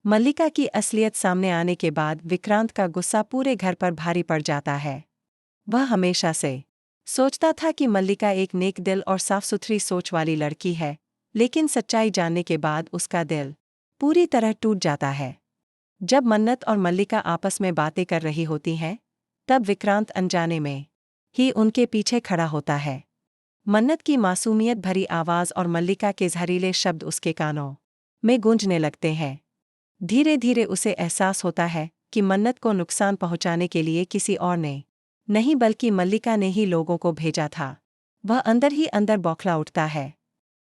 मल्लिका की असलियत सामने आने के बाद विक्रांत का गुस्सा पूरे घर पर भारी पड़ जाता है। वह हमेशा से सोचता था कि मल्लिका एक नेक दिल और साफ सुथरी सोच वाली लड़की है, लेकिन सच्चाई जानने के बाद उसका दिल पूरी तरह टूट जाता है। जब मन्नत और मल्लिका आपस में बातें कर रही होती हैं, तब विक्रांत अनजाने में ही उनके पीछे खड़ा होता है। मन्नत की मासूमियत भरी आवाज़ और मल्लिका के जहरीले शब्द उसके कानों में गूंजने लगते हैं। धीरे धीरे उसे एहसास होता है कि मन्नत को नुकसान पहुंचाने के लिए किसी और ने नहीं बल्कि मल्लिका ने ही लोगों को भेजा था। वह अंदर ही अंदर बौखला उठता है।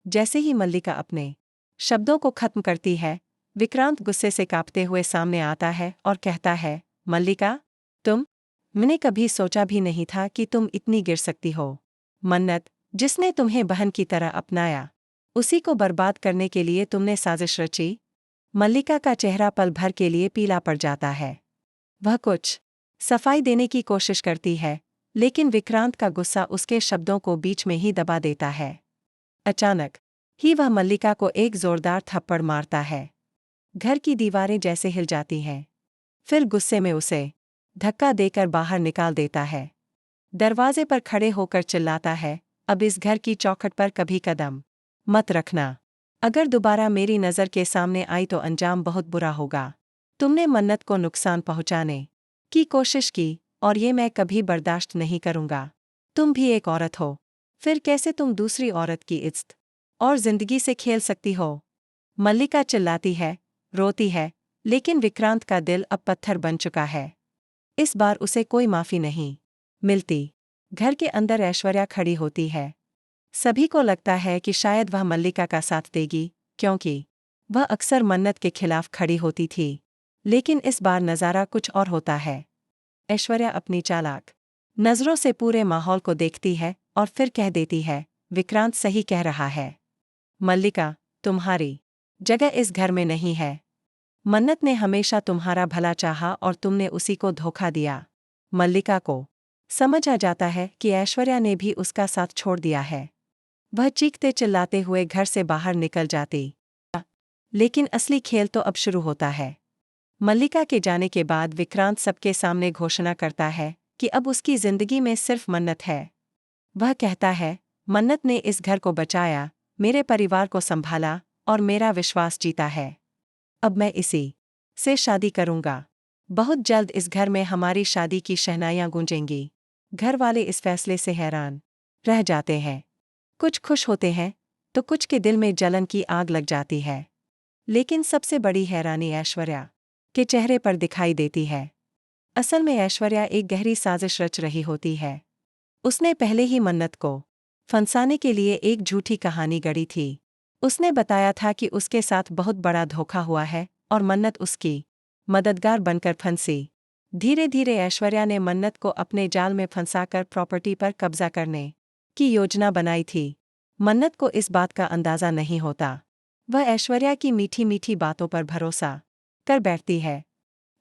जैसे ही मल्लिका अपने शब्दों को खत्म करती है, विक्रांत गुस्से से कांपते हुए सामने आता है और कहता है, मल्लिका, मैंने कभी सोचा भी नहीं था कि तुम इतनी गिर सकती हो। मन्नत, जिसने तुम्हें बहन की तरह अपनाया, उसी को बर्बाद करने के लिए तुमने साजिश रची। मल्लिका का चेहरा पल भर के लिए पीला पड़ जाता है। वह कुछ सफाई देने की कोशिश करती है, लेकिन विक्रांत का गुस्सा उसके शब्दों को बीच में ही दबा देता है। अचानक ही वह मल्लिका को एक जोरदार थप्पड़ मारता है। घर की दीवारें जैसे हिल जाती हैं। फिर गुस्से में उसे धक्का देकर बाहर निकाल देता है। दरवाजे पर खड़े होकर चिल्लाता है, अब इस घर की चौखट पर कभी कदम मत रखना। अगर दोबारा मेरी नज़र के सामने आई तो अंजाम बहुत बुरा होगा। तुमने मन्नत को नुकसान पहुंचाने की कोशिश की और ये मैं कभी बर्दाश्त नहीं करूंगा। तुम भी एक औरत हो, फिर कैसे तुम दूसरी औरत की इज्जत और जिंदगी से खेल सकती हो? मल्लिका चिल्लाती है, रोती है, लेकिन विक्रांत का दिल अब पत्थर बन चुका है। इस बार उसे कोई माफी नहीं मिलती। घर के अंदर ऐश्वर्या खड़ी होती है। सभी को लगता है कि शायद वह मल्लिका का साथ देगी, क्योंकि वह अक्सर मन्नत के खिलाफ खड़ी होती थी। लेकिन इस बार नज़ारा कुछ और होता है। ऐश्वर्या अपनी चालाक नज़रों से पूरे माहौल को देखती है और फिर कह देती है, विक्रांत सही कह रहा है। मल्लिका, तुम्हारी जगह इस घर में नहीं है। मन्नत ने हमेशा तुम्हारा भला चाहा और तुमने उसी को धोखा दिया। मल्लिका को समझ आ जाता है कि ऐश्वर्या ने भी उसका साथ छोड़ दिया है। वह चीखते चिल्लाते हुए घर से बाहर निकल जाती। लेकिन असली खेल तो अब शुरू होता है। मल्लिका के जाने के बाद विक्रांत सबके सामने घोषणा करता है कि अब उसकी जिंदगी में सिर्फ मन्नत है। वह कहता है, मन्नत ने इस घर को बचाया, मेरे परिवार को संभाला और मेरा विश्वास जीता है। अब मैं इसी से शादी करूंगा। बहुत जल्द इस घर में हमारी शादी की शहनाइयां गूंजेंगी। घर वाले इस फैसले से हैरान रह जाते हैं। कुछ खुश होते हैं तो कुछ के दिल में जलन की आग लग जाती है। लेकिन सबसे बड़ी हैरानी ऐश्वर्या के चेहरे पर दिखाई देती है। असल में ऐश्वर्या एक गहरी साजिश रच रही होती है। उसने पहले ही मन्नत को फंसाने के लिए एक झूठी कहानी गढ़ी थी। उसने बताया था कि उसके साथ बहुत बड़ा धोखा हुआ है और मन्नत उसकी मददगार बनकर फंसी। धीरे धीरे ऐश्वर्या ने मन्नत को अपने जाल में फंसाकर प्रॉपर्टी पर कब्जा करने की योजना बनाई थी। मन्नत को इस बात का अंदाजा नहीं होता। वह ऐश्वर्या की मीठी मीठी बातों पर भरोसा कर बैठती है।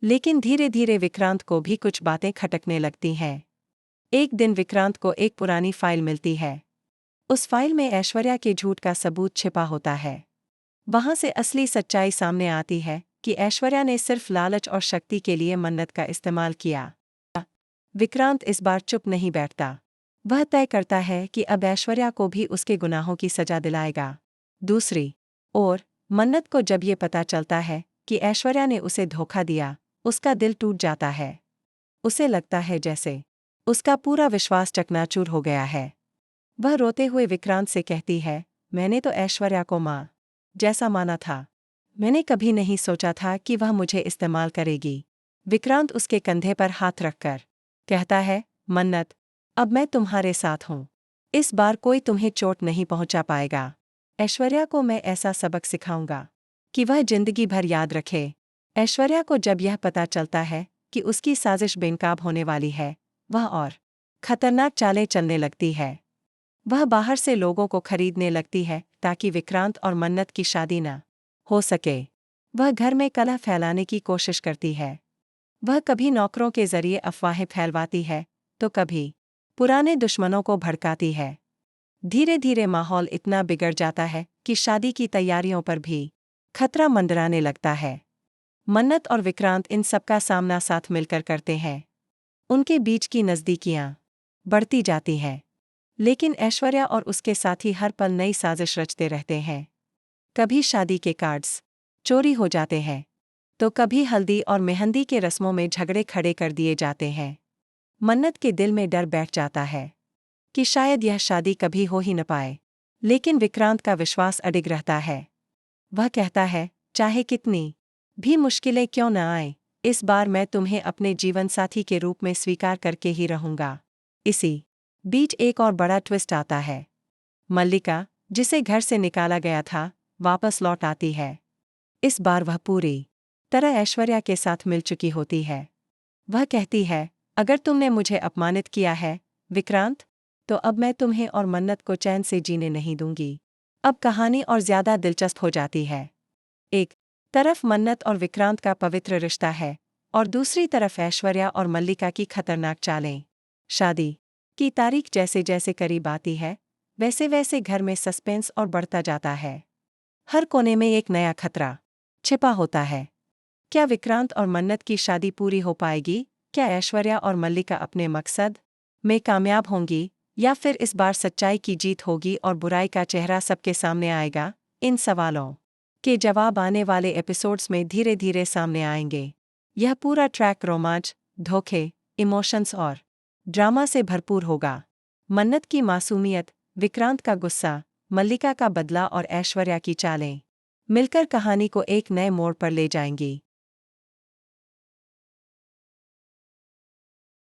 लेकिन धीरे धीरे विक्रांत को भी कुछ बातें खटकने लगती हैं। एक दिन विक्रांत को एक पुरानी फाइल मिलती है। उस फाइल में ऐश्वर्या के झूठ का सबूत छिपा होता है। वहां से असली सच्चाई सामने आती है कि ऐश्वर्या ने सिर्फ लालच और शक्ति के लिए मन्नत का इस्तेमाल किया। विक्रांत इस बार चुप नहीं बैठता। वह तय करता है कि अब ऐश्वर्या को भी उसके गुनाहों की सजा दिलाएगा। दूसरी ओर मन्नत को जब ये पता चलता है कि ऐश्वर्या ने उसे धोखा दिया, उसका दिल टूट जाता है। उसे लगता है जैसे उसका पूरा विश्वास चकनाचूर हो गया है। वह रोते हुए विक्रांत से कहती है, मैंने तो ऐश्वर्या को माँ जैसा माना था। मैंने कभी नहीं सोचा था कि वह मुझे इस्तेमाल करेगी। विक्रांत उसके कंधे पर हाथ रखकर कहता है, मन्नत, अब मैं तुम्हारे साथ हूँ। इस बार कोई तुम्हें चोट नहीं पहुँचा पाएगा। ऐश्वर्या को मैं ऐसा सबक सिखाऊंगा कि वह जिंदगी भर याद रखे। ऐश्वर्या को जब यह पता चलता है कि उसकी साजिश बेनकाब होने वाली है, वह और खतरनाक चालें चलने लगती है। वह बाहर से लोगों को खरीदने लगती है ताकि विक्रांत और मन्नत की शादी न हो सके। वह घर में कलह फैलाने की कोशिश करती है। वह कभी नौकरों के जरिए अफवाहें फैलवाती है तो कभी पुराने दुश्मनों को भड़काती है। धीरे धीरे माहौल इतना बिगड़ जाता है कि शादी की तैयारियों पर भी खतरा मंडराने लगता है। मन्नत और विक्रांत इन सबका सामना साथ मिलकर करते हैं। उनके बीच की नज़दीकियां बढ़ती जाती हैं, लेकिन ऐश्वर्या और उसके साथी हर पल नई साजिश रचते रहते हैं। कभी शादी के कार्ड्स चोरी हो जाते हैं, तो कभी हल्दी और मेहंदी के रस्मों में झगड़े खड़े कर दिए जाते हैं। मन्नत के दिल में डर बैठ जाता है कि शायद यह शादी कभी हो ही न पाए, लेकिन विक्रांत का विश्वास अडिग रहता है। वह कहता है, चाहे कितनी भी मुश्किलें क्यों न आए, इस बार मैं तुम्हें अपने जीवन साथी के रूप में स्वीकार करके ही रहूंगा। इसी बीच एक और बड़ा ट्विस्ट आता है। मल्लिका, जिसे घर से निकाला गया था, वापस लौट आती है। इस बार वह पूरी तरह ऐश्वर्या के साथ मिल चुकी होती है। वह कहती है, अगर तुमने मुझे अपमानित किया है, विक्रांत, तो अब मैं तुम्हें और मन्नत को चैन से जीने नहीं दूंगी। अब कहानी और ज्यादा दिलचस्प हो जाती है। एक तरफ मन्नत और विक्रांत का पवित्र रिश्ता है, और दूसरी तरफ ऐश्वर्या और मल्लिका की खतरनाक चालें। शादी की तारीख जैसे जैसे करीब आती है, वैसे वैसे घर में सस्पेंस और बढ़ता जाता है। हर कोने में एक नया खतरा छिपा होता है। क्या विक्रांत और मन्नत की शादी पूरी हो पाएगी? क्या ऐश्वर्या और मल्लिका अपने मकसद में कामयाब होंगी, या फिर इस बार सच्चाई की जीत होगी और बुराई का चेहरा सबके सामने आएगा? इन सवालों के जवाब आने वाले एपिसोड्स में धीरे धीरे सामने आएंगे। यह पूरा ट्रैक रोमांच, धोखे, इमोशंस और ड्रामा से भरपूर होगा। मन्नत की मासूमियत, विक्रांत का गुस्सा, मल्लिका का बदला और ऐश्वर्या की चालें मिलकर कहानी को एक नए मोड़ पर ले जाएंगी।